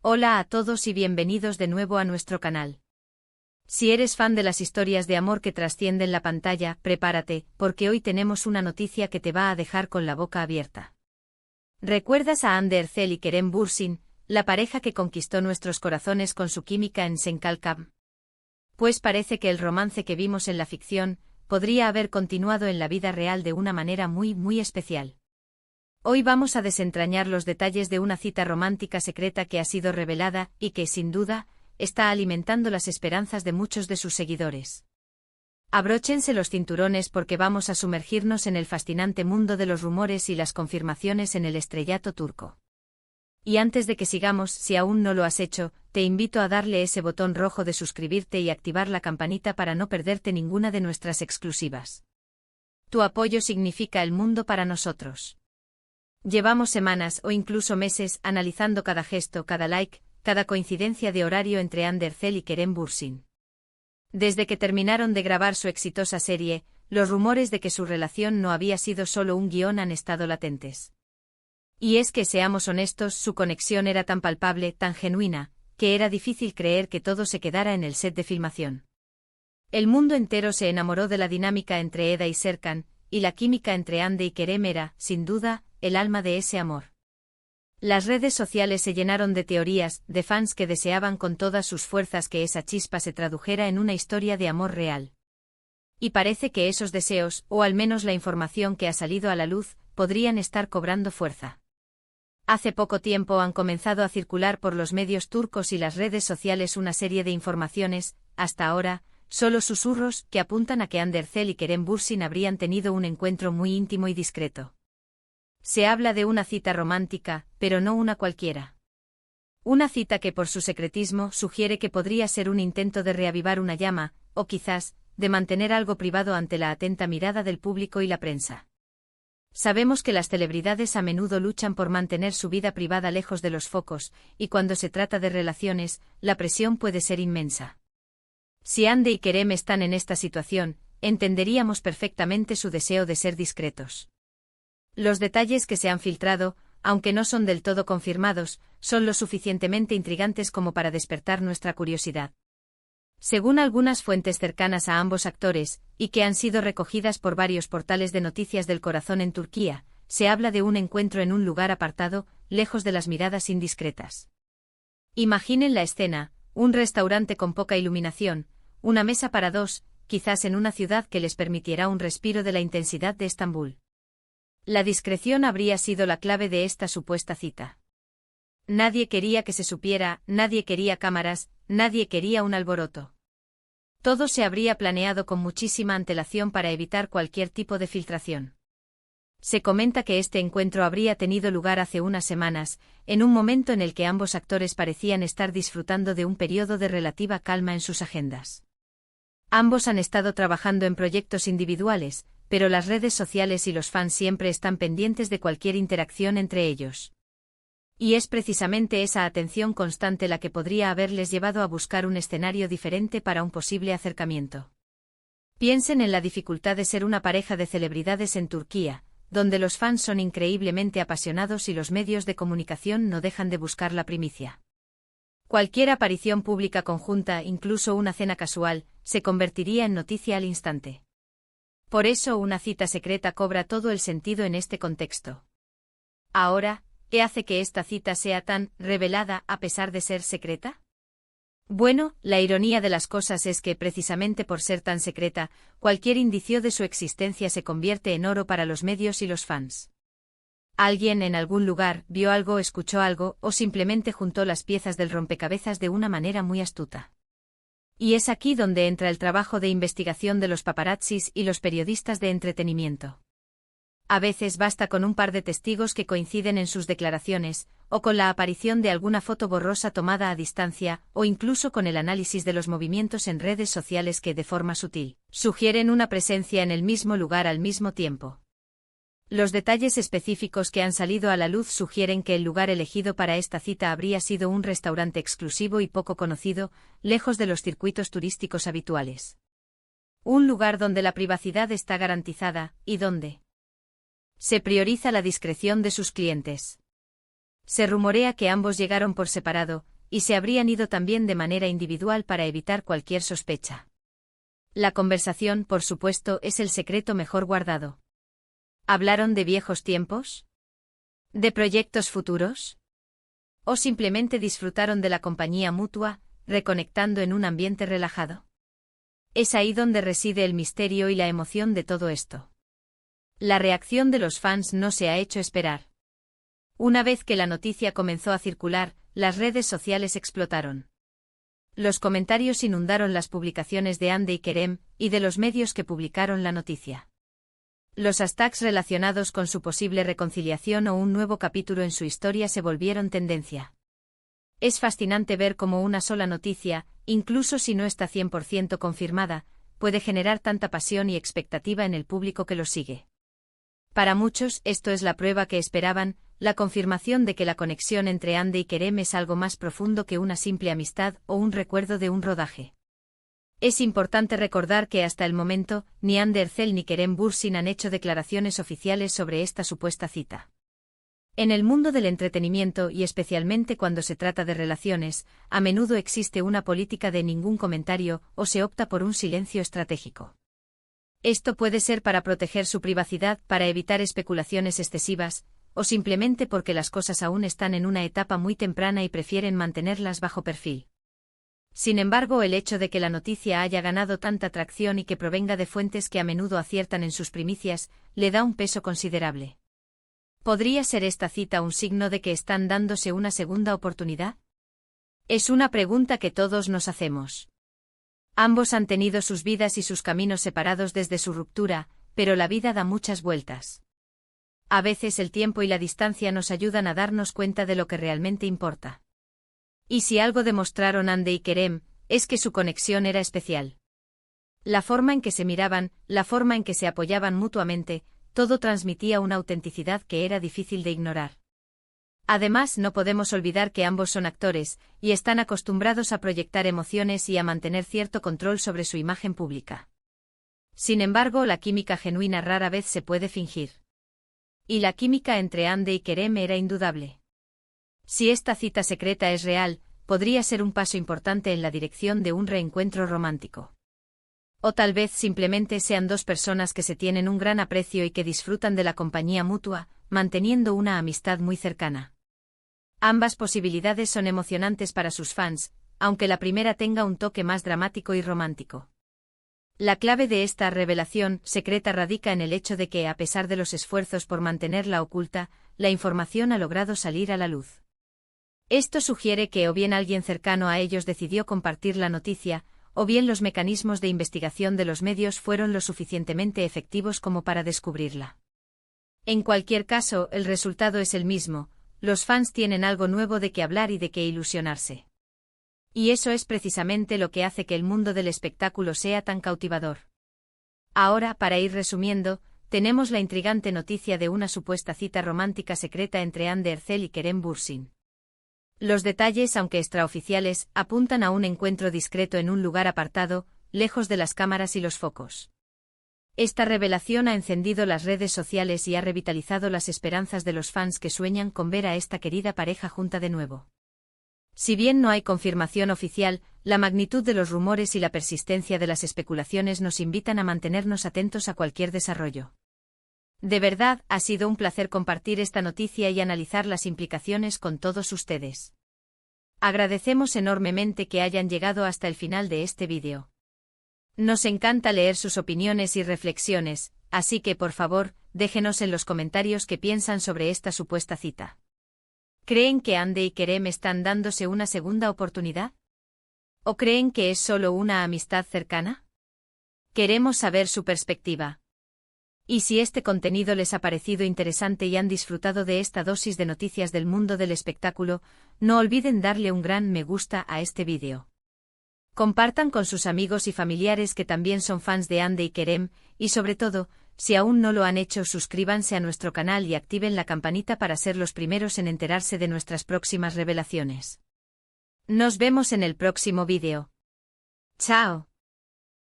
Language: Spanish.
Hola a todos y bienvenidos de nuevo a nuestro canal. Si eres fan de las historias de amor que trascienden la pantalla, prepárate, porque hoy tenemos una noticia que te va a dejar con la boca abierta. ¿Recuerdas a Hande Erçel y Kerem Bürsin, la pareja que conquistó nuestros corazones con su química en Senkalkam? Pues parece que el romance que vimos en la ficción podría haber continuado en la vida real de una manera muy especial. Hoy vamos a desentrañar los detalles de una cita romántica secreta que ha sido revelada y que, sin duda, está alimentando las esperanzas de muchos de sus seguidores. Abróchense los cinturones porque vamos a sumergirnos en el fascinante mundo de los rumores y las confirmaciones en el estrellato turco. Y antes de que sigamos, si aún no lo has hecho, te invito a darle ese botón rojo de suscribirte y activar la campanita para no perderte ninguna de nuestras exclusivas. Tu apoyo significa el mundo para nosotros. Llevamos semanas o incluso meses analizando cada gesto, cada like, cada coincidencia de horario entre Hande Erçel y Kerem Bürsin. Desde que terminaron de grabar su exitosa serie, los rumores de que su relación no había sido solo un guión han estado latentes. Y es que, seamos honestos, su conexión era tan palpable, tan genuina, que era difícil creer que todo se quedara en el set de filmación. El mundo entero se enamoró de la dinámica entre Eda y Serkan, y la química entre Hande y Kerem era, sin duda, el alma de ese amor. Las redes sociales se llenaron de teorías, de fans que deseaban con todas sus fuerzas que esa chispa se tradujera en una historia de amor real. Y parece que esos deseos, o al menos la información que ha salido a la luz, podrían estar cobrando fuerza. Hace poco tiempo han comenzado a circular por los medios turcos y las redes sociales una serie de informaciones, hasta ahora, solo susurros, que apuntan a que Hande Erçel y Kerem Bürsin habrían tenido un encuentro muy íntimo y discreto. Se habla de una cita romántica, pero no una cualquiera. Una cita que por su secretismo sugiere que podría ser un intento de reavivar una llama, o quizás, de mantener algo privado ante la atenta mirada del público y la prensa. Sabemos que las celebridades a menudo luchan por mantener su vida privada lejos de los focos, y cuando se trata de relaciones, la presión puede ser inmensa. Si Hande y Kerem están en esta situación, entenderíamos perfectamente su deseo de ser discretos. Los detalles que se han filtrado, aunque no son del todo confirmados, son lo suficientemente intrigantes como para despertar nuestra curiosidad. Según algunas fuentes cercanas a ambos actores, y que han sido recogidas por varios portales de noticias del corazón en Turquía, se habla de un encuentro en un lugar apartado, lejos de las miradas indiscretas. Imaginen la escena: un restaurante con poca iluminación, una mesa para dos, quizás en una ciudad que les permitiera un respiro de la intensidad de Estambul. La discreción habría sido la clave de esta supuesta cita. Nadie quería que se supiera, nadie quería cámaras, nadie quería un alboroto. Todo se habría planeado con muchísima antelación para evitar cualquier tipo de filtración. Se comenta que este encuentro habría tenido lugar hace unas semanas, en un momento en el que ambos actores parecían estar disfrutando de un periodo de relativa calma en sus agendas. Ambos han estado trabajando en proyectos individuales, pero las redes sociales y los fans siempre están pendientes de cualquier interacción entre ellos. Y es precisamente esa atención constante la que podría haberles llevado a buscar un escenario diferente para un posible acercamiento. Piensen en la dificultad de ser una pareja de celebridades en Turquía, donde los fans son increíblemente apasionados y los medios de comunicación no dejan de buscar la primicia. Cualquier aparición pública conjunta, incluso una cena casual, se convertiría en noticia al instante. Por eso una cita secreta cobra todo el sentido en este contexto. Ahora, ¿qué hace que esta cita sea tan revelada a pesar de ser secreta? Bueno, la ironía de las cosas es que precisamente por ser tan secreta, cualquier indicio de su existencia se convierte en oro para los medios y los fans. Alguien en algún lugar vio algo, escuchó algo, o simplemente juntó las piezas del rompecabezas de una manera muy astuta. Y es aquí donde entra el trabajo de investigación de los paparazzis y los periodistas de entretenimiento. A veces basta con un par de testigos que coinciden en sus declaraciones, o con la aparición de alguna foto borrosa tomada a distancia, o incluso con el análisis de los movimientos en redes sociales que, de forma sutil, sugieren una presencia en el mismo lugar al mismo tiempo. Los detalles específicos que han salido a la luz sugieren que el lugar elegido para esta cita habría sido un restaurante exclusivo y poco conocido, lejos de los circuitos turísticos habituales. Un lugar donde la privacidad está garantizada, y donde se prioriza la discreción de sus clientes. Se rumorea que ambos llegaron por separado, y se habrían ido también de manera individual para evitar cualquier sospecha. La conversación, por supuesto, es el secreto mejor guardado. ¿Hablaron de viejos tiempos? ¿De proyectos futuros? ¿O simplemente disfrutaron de la compañía mutua, reconectando en un ambiente relajado? Es ahí donde reside el misterio y la emoción de todo esto. La reacción de los fans no se ha hecho esperar. Una vez que la noticia comenzó a circular, las redes sociales explotaron. Los comentarios inundaron las publicaciones de Hande y Kerem, y de los medios que publicaron la noticia. Los hashtags relacionados con su posible reconciliación o un nuevo capítulo en su historia se volvieron tendencia. Es fascinante ver cómo una sola noticia, incluso si no está 100% confirmada, puede generar tanta pasión y expectativa en el público que lo sigue. Para muchos, esto es la prueba que esperaban, la confirmación de que la conexión entre Hande y Kerem es algo más profundo que una simple amistad o un recuerdo de un rodaje. Es importante recordar que hasta el momento, ni Hande Erçel ni Kerem Bürsin han hecho declaraciones oficiales sobre esta supuesta cita. En el mundo del entretenimiento y especialmente cuando se trata de relaciones, a menudo existe una política de ningún comentario o se opta por un silencio estratégico. Esto puede ser para proteger su privacidad, para evitar especulaciones excesivas, o simplemente porque las cosas aún están en una etapa muy temprana y prefieren mantenerlas bajo perfil. Sin embargo, el hecho de que la noticia haya ganado tanta atracción y que provenga de fuentes que a menudo aciertan en sus primicias, le da un peso considerable. ¿Podría ser esta cita un signo de que están dándose una segunda oportunidad? Es una pregunta que todos nos hacemos. Ambos han tenido sus vidas y sus caminos separados desde su ruptura, pero la vida da muchas vueltas. A veces el tiempo y la distancia nos ayudan a darnos cuenta de lo que realmente importa. Y si algo demostraron Hande y Kerem, es que su conexión era especial. La forma en que se miraban, la forma en que se apoyaban mutuamente, todo transmitía una autenticidad que era difícil de ignorar. Además, no podemos olvidar que ambos son actores, y están acostumbrados a proyectar emociones y a mantener cierto control sobre su imagen pública. Sin embargo, la química genuina rara vez se puede fingir. Y la química entre Hande y Kerem era indudable. Si esta cita secreta es real, podría ser un paso importante en la dirección de un reencuentro romántico. O tal vez simplemente sean dos personas que se tienen un gran aprecio y que disfrutan de la compañía mutua, manteniendo una amistad muy cercana. Ambas posibilidades son emocionantes para sus fans, aunque la primera tenga un toque más dramático y romántico. La clave de esta revelación secreta radica en el hecho de que, a pesar de los esfuerzos por mantenerla oculta, la información ha logrado salir a la luz. Esto sugiere que o bien alguien cercano a ellos decidió compartir la noticia, o bien los mecanismos de investigación de los medios fueron lo suficientemente efectivos como para descubrirla. En cualquier caso, el resultado es el mismo: los fans tienen algo nuevo de qué hablar y de qué ilusionarse. Y eso es precisamente lo que hace que el mundo del espectáculo sea tan cautivador. Ahora, para ir resumiendo, tenemos la intrigante noticia de una supuesta cita romántica secreta entre Hande Erçel y Kerem Bürsin. Los detalles, aunque extraoficiales, apuntan a un encuentro discreto en un lugar apartado, lejos de las cámaras y los focos. Esta revelación ha encendido las redes sociales y ha revitalizado las esperanzas de los fans que sueñan con ver a esta querida pareja junta de nuevo. Si bien no hay confirmación oficial, la magnitud de los rumores y la persistencia de las especulaciones nos invitan a mantenernos atentos a cualquier desarrollo. De verdad, ha sido un placer compartir esta noticia y analizar las implicaciones con todos ustedes. Agradecemos enormemente que hayan llegado hasta el final de este vídeo. Nos encanta leer sus opiniones y reflexiones, así que por favor, déjenos en los comentarios qué piensan sobre esta supuesta cita. ¿Creen que Hande y Kerem están dándose una segunda oportunidad? ¿O creen que es solo una amistad cercana? Queremos saber su perspectiva. Y si este contenido les ha parecido interesante y han disfrutado de esta dosis de noticias del mundo del espectáculo, no olviden darle un gran me gusta a este vídeo. Compartan con sus amigos y familiares que también son fans de Hande y Kerem, y sobre todo, si aún no lo han hecho, suscríbanse a nuestro canal y activen la campanita para ser los primeros en enterarse de nuestras próximas revelaciones. Nos vemos en el próximo vídeo. ¡Chao!